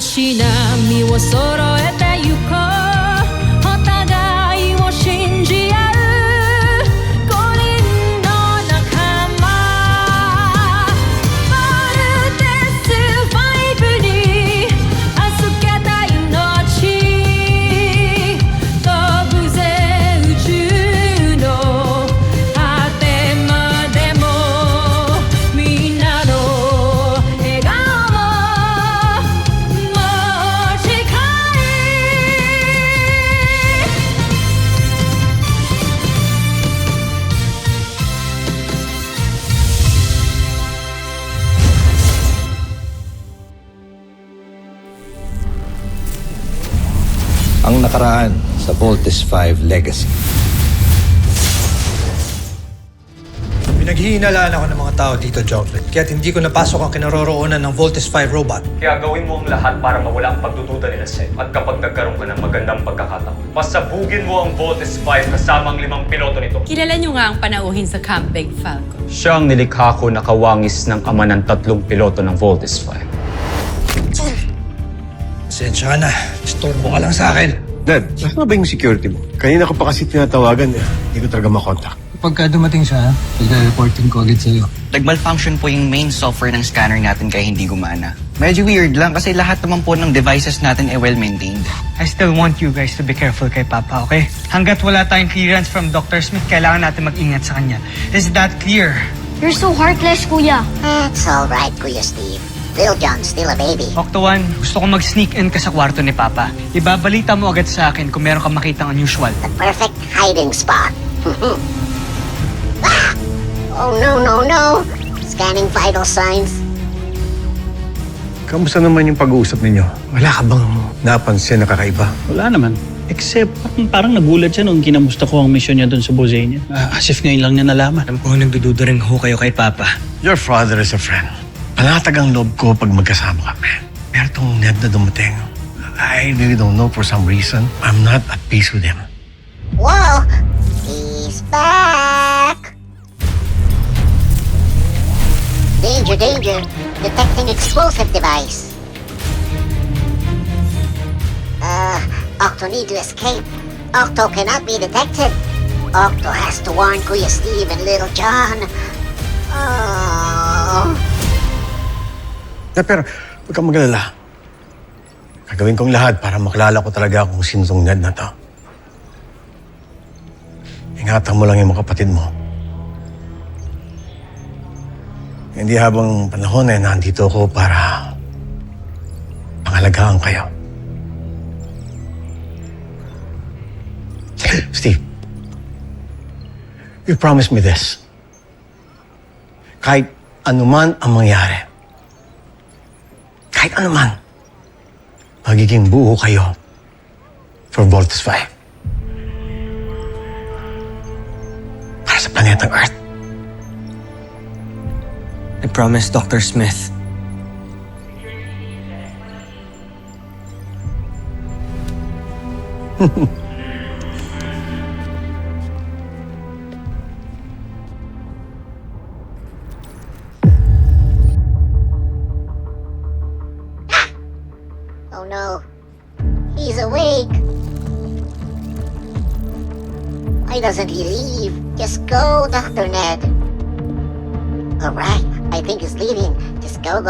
し波を揃えてゆこうお互いを信じ合う五人の仲間バルテス5に預けた命飛ぶぜ宇宙の果てまでもみんなの笑顔持ち帰Ang nakaraan sa Voltes 5 Legacy. Pinaghihinalaan ako ng mga tao dito, Joplin. Kaya't hindi ko napasok ang kinaroroonan ng Voltes 5 robot. Kaya gawin mo ang lahat para mawala ang pagdududa nila sa'yo. At kapag nagkaroon ka ng magandang pagkakataon, pasabugin mo ang Voltes 5 kasama ang 5 piloto nito. Kilala niyo nga ang panauhin sa Camp Big Falcon. Siya ang nilikha ko na kawangis ng ama ng 3 piloto ng Voltes 5. Pasensya ka na. Istorbo ka lang sa akin. Dad, nasaan ba yung security mo? Kanina ko pa kasi tinatawagan eh. Hindi ko talaga makontak. Pagka dumating siya, pagka-reporting ko agad sa'yo. Nag-malfunction po yung main software ng scanner natin kaya hindi gumana. Medyo weird lang kasi lahat naman po ng devices natin ay well-maintained. I still want you guys to be careful kay Papa, okay? Hanggat wala tayong clearance from Dr. Smith, kailangan natin mag-ingat sa kanya. Is that clear? You're so heartless, Kuya. That's all right, Kuya Steve. Little John's still a baby. Octo One, gusto ko mag-sneak in ka sa kwarto ni Papa. Ibabalita mo agad sa akin kung meron kang makitang unusual. The perfect hiding spot. Ah! Oh, no. Scanning vital signs. Kamusta naman yung pag-uusap ninyo? Wala ka bang napansin na kakaiba? Wala naman. Except, parang nagulat siya nung kinamusta ko ang mission niya doon sa Bosnia. As if ngayon lang niya nalaman. Alam ko nagdududa rin ho kayo kay Papa. Your father is a friend. Panatag ang loob ko pag magkasama kami. Pero itong Ned na dumating, I really don't know for some reason. I'm not at peace with him. Whoa! He's back! Danger. Detecting explosive device. Octo need to escape. Octo cannot be detected. Octo has to warn Kuya Steve and Little John. Oh... Pero huwag kang magalala. Gagawin kong lahat para makilala ko talaga kung sino tong Ned na to. Ingatan mo lang yung mga kapatid mo. Hindi habang panahon ay nandito ako para pangalagaan kayo. Steve, you promised me this. Kahit anuman ang mangyari, kahit ano man, magiging buo kayo for Voltes 5. Para sa planetang Earth. I promise, Dr. Smith. Oh no. He's awake. Why doesn't he leave? Just go, Dr. Ned. Alright, I think he's leaving. Just go.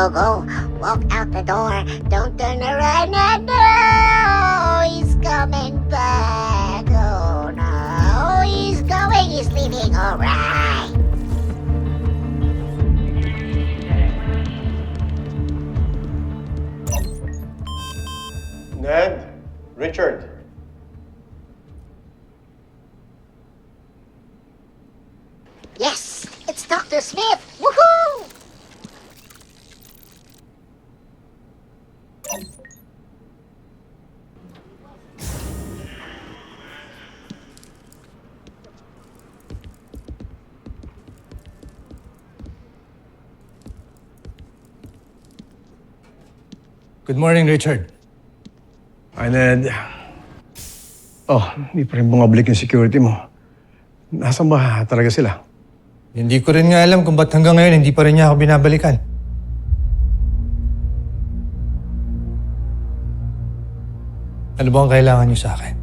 Walk out the door. Don't turn around. No! He's coming back. Oh no. He's going. He's leaving. Alright. Ned, Richard. Yes, it's Dr. Smith. Woohoo! Good morning, Richard. Hi, Ned. Oh, hindi pa rin bumabalik yung security mo. Nasaan ba talaga sila? Hindi ko rin nga alam kung ba't hanggang ngayon hindi pa rin niya ako binabalikan. Ano ba ang kailangan niyo sa akin?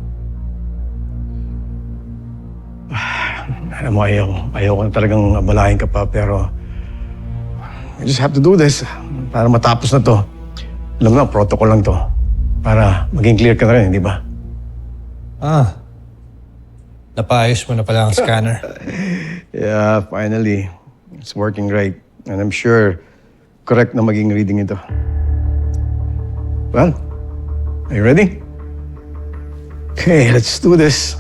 Alam mo, ayaw ko na talagang abalahin ka pa, pero I just have to do this para matapos na to. Alam mo na, protocol lang to. Para maging clear ka na rin, di ba? Napaayos mo na pala ang scanner. Yeah, finally. It's working great. And I'm sure correct na maging reading ito. Well, are you ready? Okay, let's do this.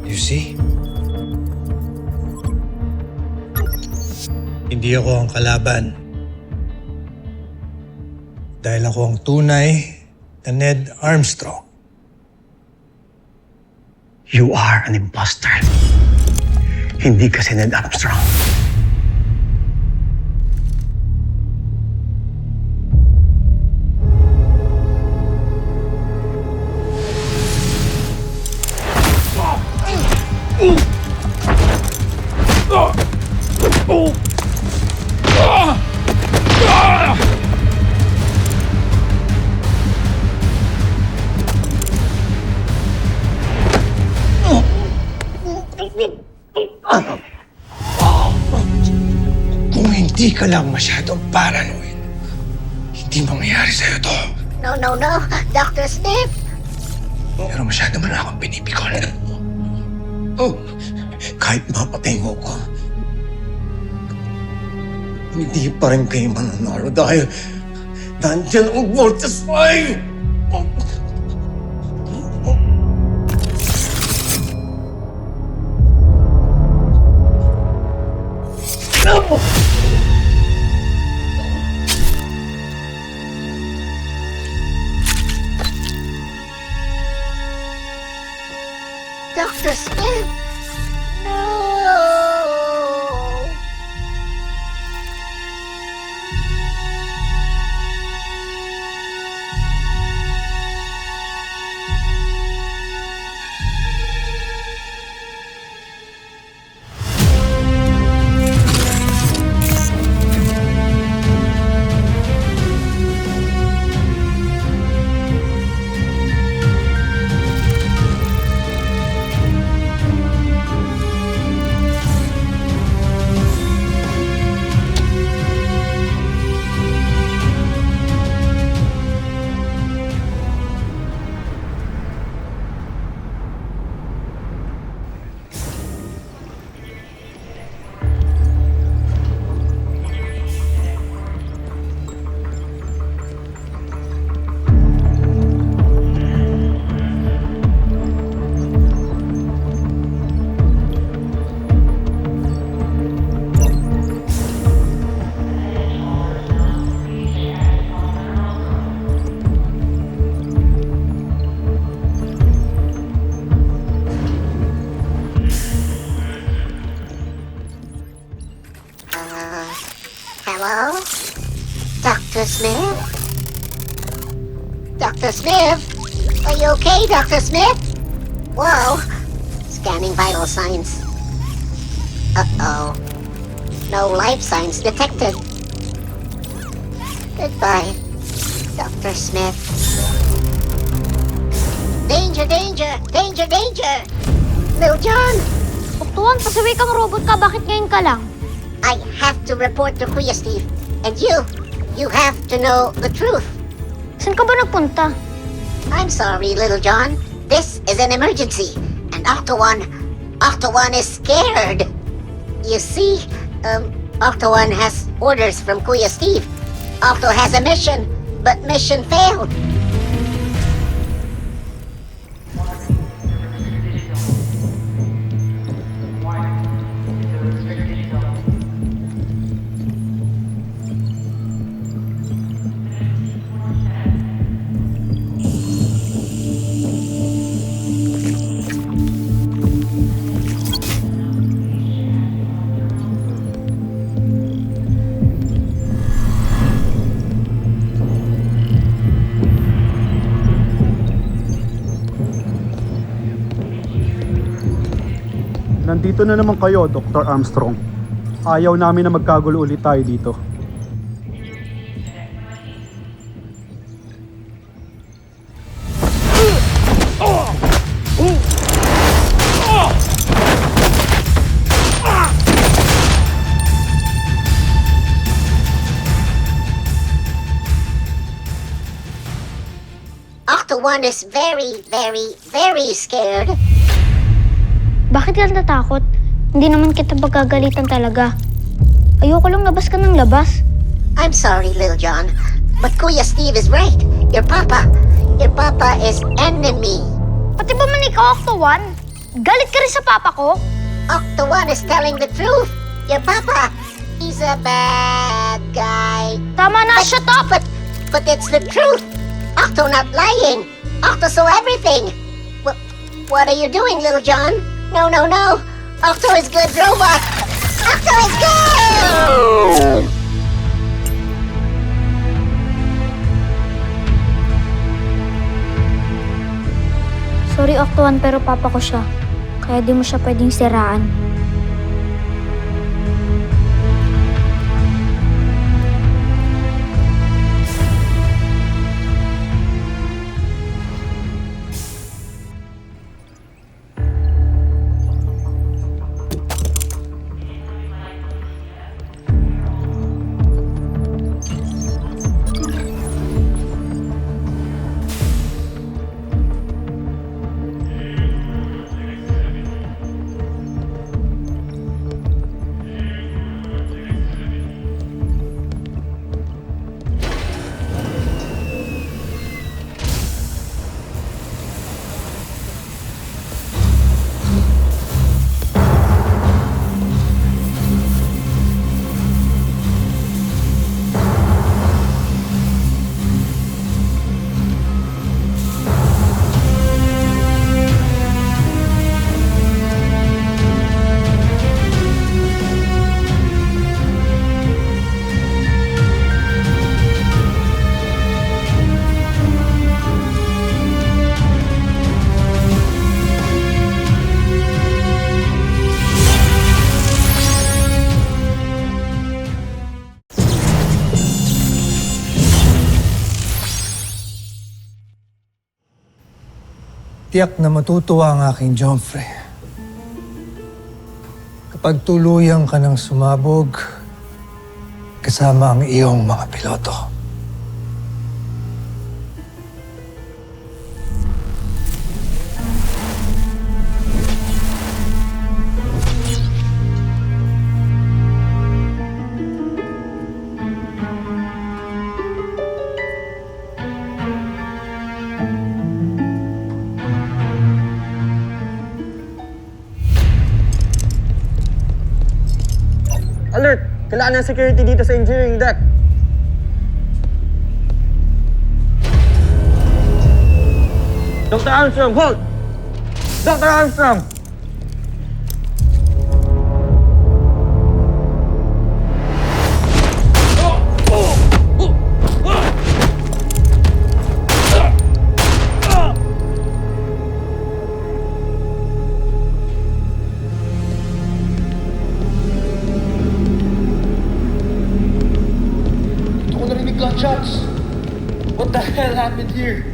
You see? Hindi ako ang kalaban. Dahil ako ang tunay na Ned Armstrong. You are an imposter. Hindi ka si Ned Armstrong. Kung hindi ka lang masyadong paranoid, hindi mangyayari sa'yo to. No, no, no. Dr. Smith! Pero masyado mo na akong pinipikon. Kahit mapatay mo ko, hindi pa rin kayo mananalo dahil nandyan ang Voltes 5! Dr. Smith! No! Hello? Dr. Smith? Dr. Smith? Are you okay, Dr. Smith? Whoa. Scanning vital signs. Uh-oh. No life signs detected. Goodbye, Dr. Smith. Danger, danger! Danger, danger! Little John! Tuktuan, pasaway kang robot ka. Bakit ngayon ka lang? I have to report to Kuya Steve. And you have to know the truth. Saan ka ba nagpunta? I'm sorry, Little John. This is an emergency. And Octo-One is scared. You see, Octo-One has orders from Kuya Steve. Octo has a mission, but mission failed. Andito na naman kayo, Dr. Armstrong. Ayaw namin na magkagulo ulit tayo dito. Octo-1 is very, very, very scared. Bakit ka natakot? Hindi naman kita pagkagalitan talaga. Ayoko lang labas ka ng labas. I'm sorry, Lil John, but Kuya Steve is right. Your papa is enemy. Pati ba man ikaw, Octo-1? Galit ka rin sa papa ko? Octo-1 is telling the truth. Your papa, he's a bad guy. Tama na, shut up! But it's the truth. Octo not lying. Octo saw everything. What are you doing, Little John? No. Octo is good robot. Octo is good! Sorry, Octo-1, pero papa ko siya. Kaya di mo siya pwedeng siraan. Tiyak na matutuwa ang aking Joffrey. Kapag tuluyan ka ng sumabog, kasama ang iyong mga piloto. Alert! Kailangan ng security dito sa engineering deck. Dr. Armstrong, hold! Dr. Armstrong! Gunshots! What the hell happened here?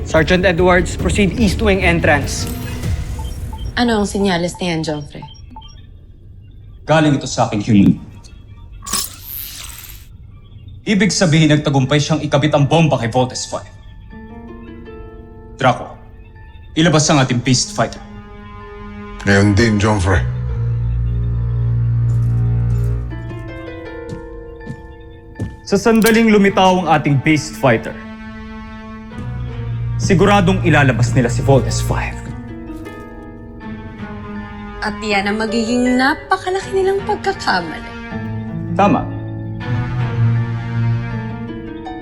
Sergeant Edwards, proceed east wing entrance. Ano ang senyales na yan, Joffrey? Galing ito sa aking human. Ibig sabihin nagtagumpay siyang ikabit ang bomba kay Voltes 5. Draco, ilabas ang ating beast fighter. Ngayon din, Joffrey. Sa sandaling lumitaw ang ating beast fighter, siguradong ilalabas nila si Voltes 5. At yan ang magiging napakalaki nilang pagkakamali. Tama.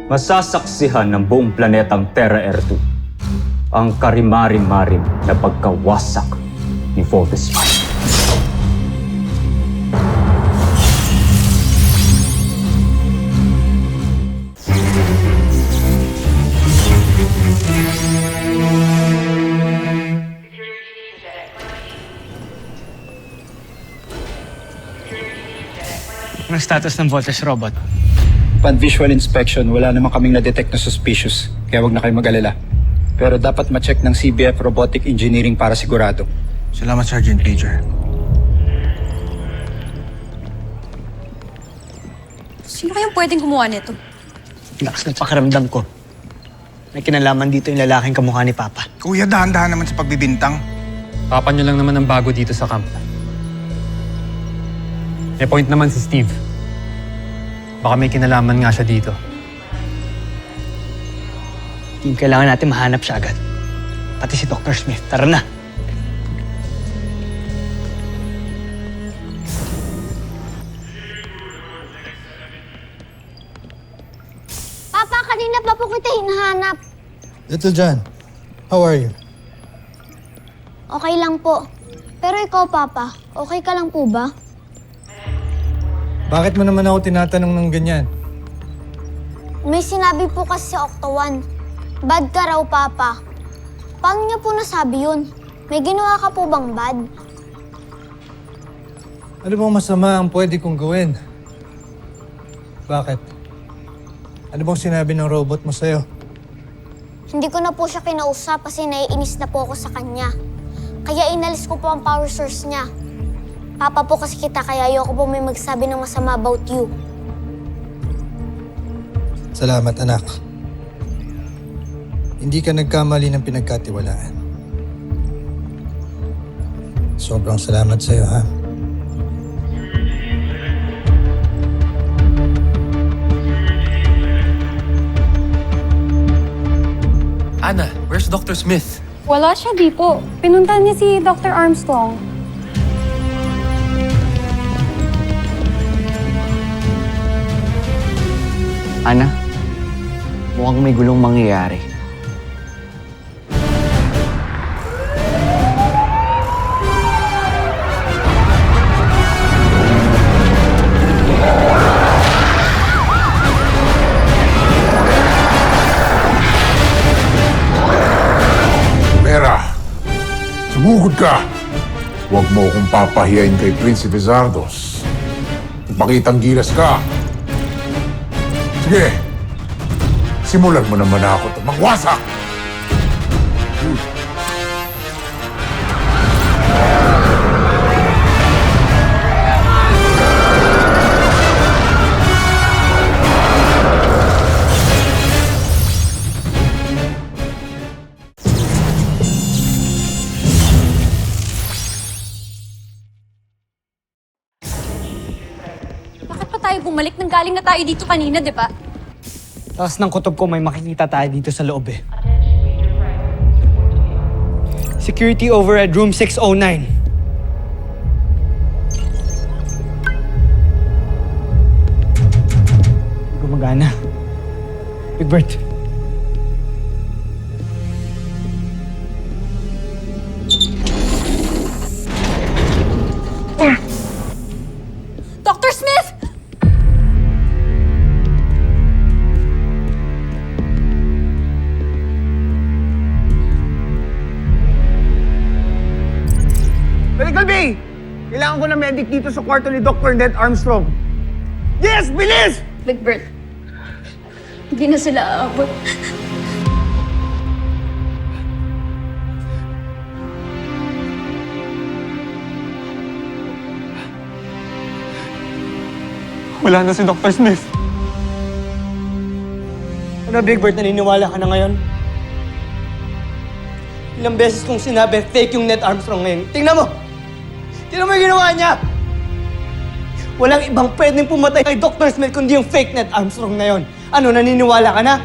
Masasaksihan ng buong planetang Terra Air 2 ang karimarim-marim na pagkawasak ni Voltes 5. Anong status ng voltage robot? Upon visual inspection, wala naman kaming na-detect na suspicious, kaya wag na kayo mag-alala. Pero dapat ma-check ng CBF Robotic Engineering para sigurado. Salamat, Sergeant Major. Sino kayang pwedeng gumawa nito? Lakas ng pakiramdam ko. May kinalaman dito yung lalaking kamukha ni Papa. Kuya, dahan-dahan naman sa pagbibintang. Papa niyo lang naman ang bago dito sa camp. May point naman si Steve. Baka may kinalaman nga siya dito. Team, kailangan natin mahanap siya agad. Pati si Dr. Smith. Tara na. Papa, kanina pa po kita hinahanap. Little John, how are you? Okay lang po. Pero ikaw, Papa, okay ka lang po ba? Bakit mo naman ako tinatanong ng ganyan? May sinabi po kasi sa Octo 1. Bad ka raw, Papa. Paano niyo po nasabi yun? May ginawa ka po bang bad? Ano bang masama ang pwede kong gawin? Bakit? Ano bang sinabi ng robot mo sa'yo? Hindi ko na po siya kinausap kasi naiinis na po ako sa kanya. Kaya inalis ko po ang power source niya. Papa po kasi kita kaya ayoko po may magsabi ng masama about you. Salamat, anak. Hindi ka nagkamali ng pinagkatiwalaan. Sobrang salamat sa'yo, ha? Anna, where's Dr. Smith? Wala siya dito. Pinunta niya si Dr. Armstrong. Ana, mukhang may gulong mangyayari. Vera, sumugod ka. Huwag mo akong papahiyain kay Prinsipe Zardos. Magpakitang gilas ka. Sige, simulan mo naman ako magwasak! Bakit pa tayo bumalik? Nanggaling na tayo dito kanina, di ba? Taas ng kutob ko, may makikita tayo dito sa loob eh. Security overhead room 609. Gumagana. Big Bert. Dr. Smith! Medical Bay! Kailangan ko ng medic dito sa kwarto ni Dr. Ned Armstrong. Yes! Bilis! Big Bert, hindi na sila aabot. Wala na si Dr. Smith. Ano, Big Bert, naniniwala ka na ngayon? Ilang beses kong sinabi, fake yung Ned Armstrong ngayon. Tingnan mo! Tingnan mo yung ginawa niya! Walang ibang pwedeng pumatay kay Dr. Smith kundi yung fake Ned Armstrong na yun. Ano, naniniwala ka na?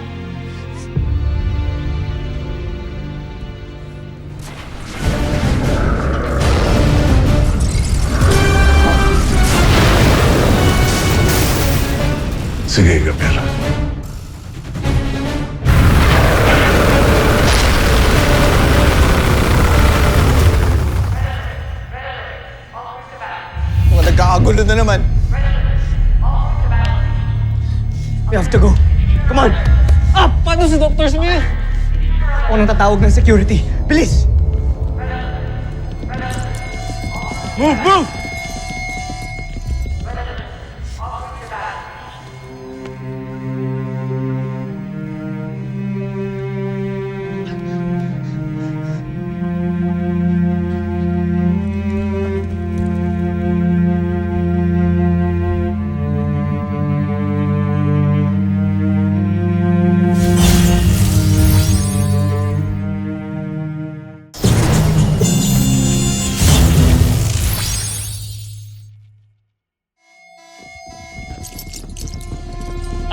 Sige, Gabriela. Nagkakagulo na naman. We have to go. Come on! Ah! Paano si Dr. Smith? Ako nang tatawag ng security. Bilis! Move! Move!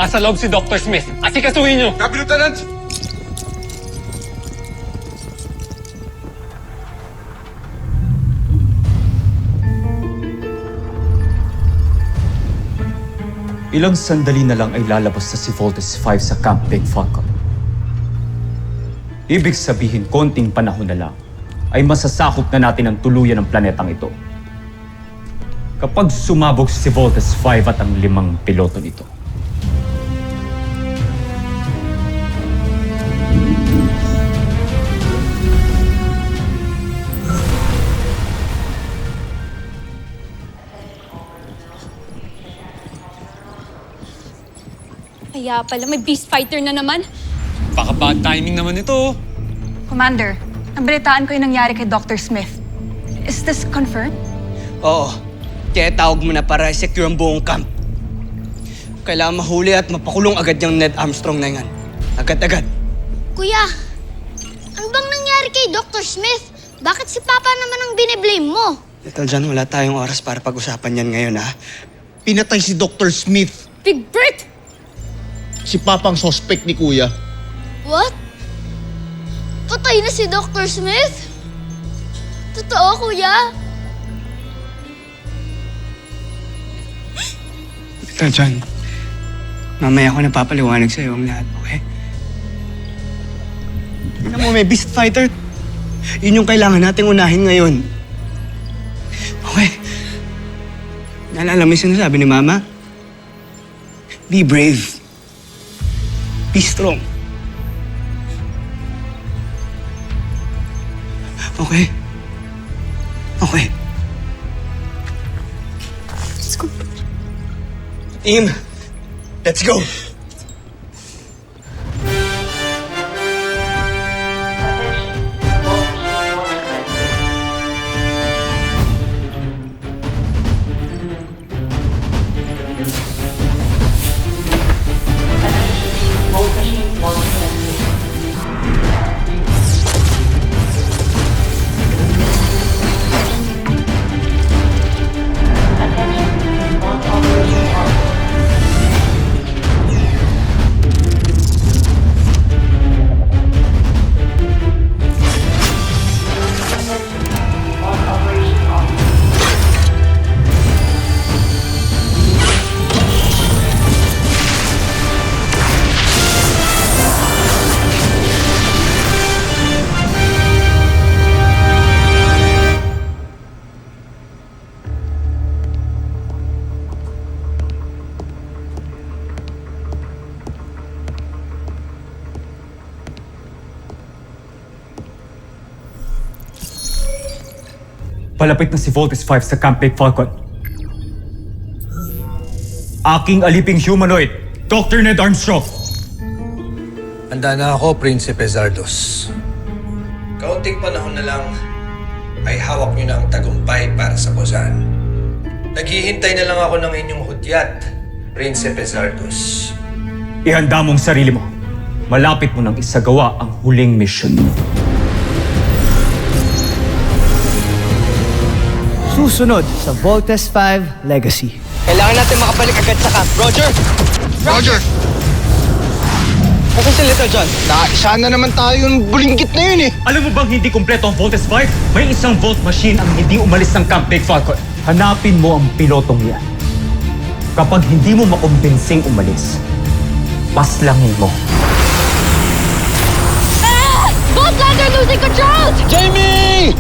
Asa loob si Dr. Smith. Asikasuhin niyo! Copy, Lieutenant! Ilang sandali na lang ay lalabas na si Voltes 5 sa Camp Big Falcon. Ibig sabihin, konting panahon na lang ay masasakop na natin ang tuluyan ng planetang ito. Kapag sumabog si Voltes 5 at ang 5 piloto nito. Kaya pala may beast fighter na naman. Baka bad timing naman ito. Commander, nabalitaan ko yung nangyari kay Dr. Smith. Is this confirmed? Oo. Kaya tawag mo na para i-secure ang buong camp. Kailangan mahuli at mapakulong agad yung Ned Armstrong na yan. Agad-agad. Kuya, ano bang nangyari kay Dr. Smith? Bakit si Papa naman ang biniblame mo? Little John, wala tayong oras para pag-usapan yan ngayon, ha? Pinatay si Dr. Smith. Big Brick! Si Papa ang suspect ni Kuya. What? Patay na si Dr. Smith? Totoo, Kuya? Little John, mamaya ko napapaliwanag sa'yo ang lahat, okay? Tignan mo, may beast fighter. Yun yung kailangan nating unahin ngayon. Okay. Naalala mo yung sinasabi ni Mama? Be brave. Be strong. Okay? Okay. Let's go. Team, let's go. Palapit na si Voltes 5 sa Camp Big Falcon. Aking aliping humanoid, Dr. Ned Armstrong. Handa na ako, Prinsipe Zardos. Kaunting panahon na lang ay hawak niyo na ang tagumpay para sa Bozan. Naghihintay na lang ako ng inyong hudyat, Prinsipe Zardos. Ihanda mong sarili mo. Malapit mo nang isagawa ang huling mission. Susunod sa Voltes 5 Legacy. Kailangan natin makabalik agad sa camp. Roger! Roger! Nasaan si Little John? Naisa na naman tayo yung bulinggit na yun eh. Alam mo bang hindi kumpleto ang Voltes 5? May isang Volt machine ang hindi umalis ng Camp Big Falcon. Hanapin mo ang pilotong yan. Kapag hindi mo makumbinsing umalis, paslangin mo. Both lads are losing control! Jamie!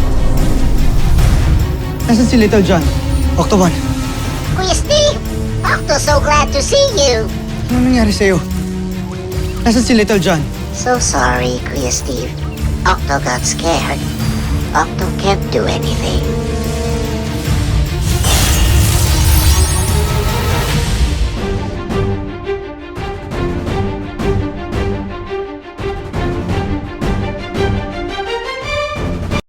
Nasaan si Little John? Octo 1. Kuya Steve, Octo, so glad to see you. Ano nangyari sa'yo? Nasaan si Little John? So sorry, Kuya Steve. Octo got scared. Octo can't do anything.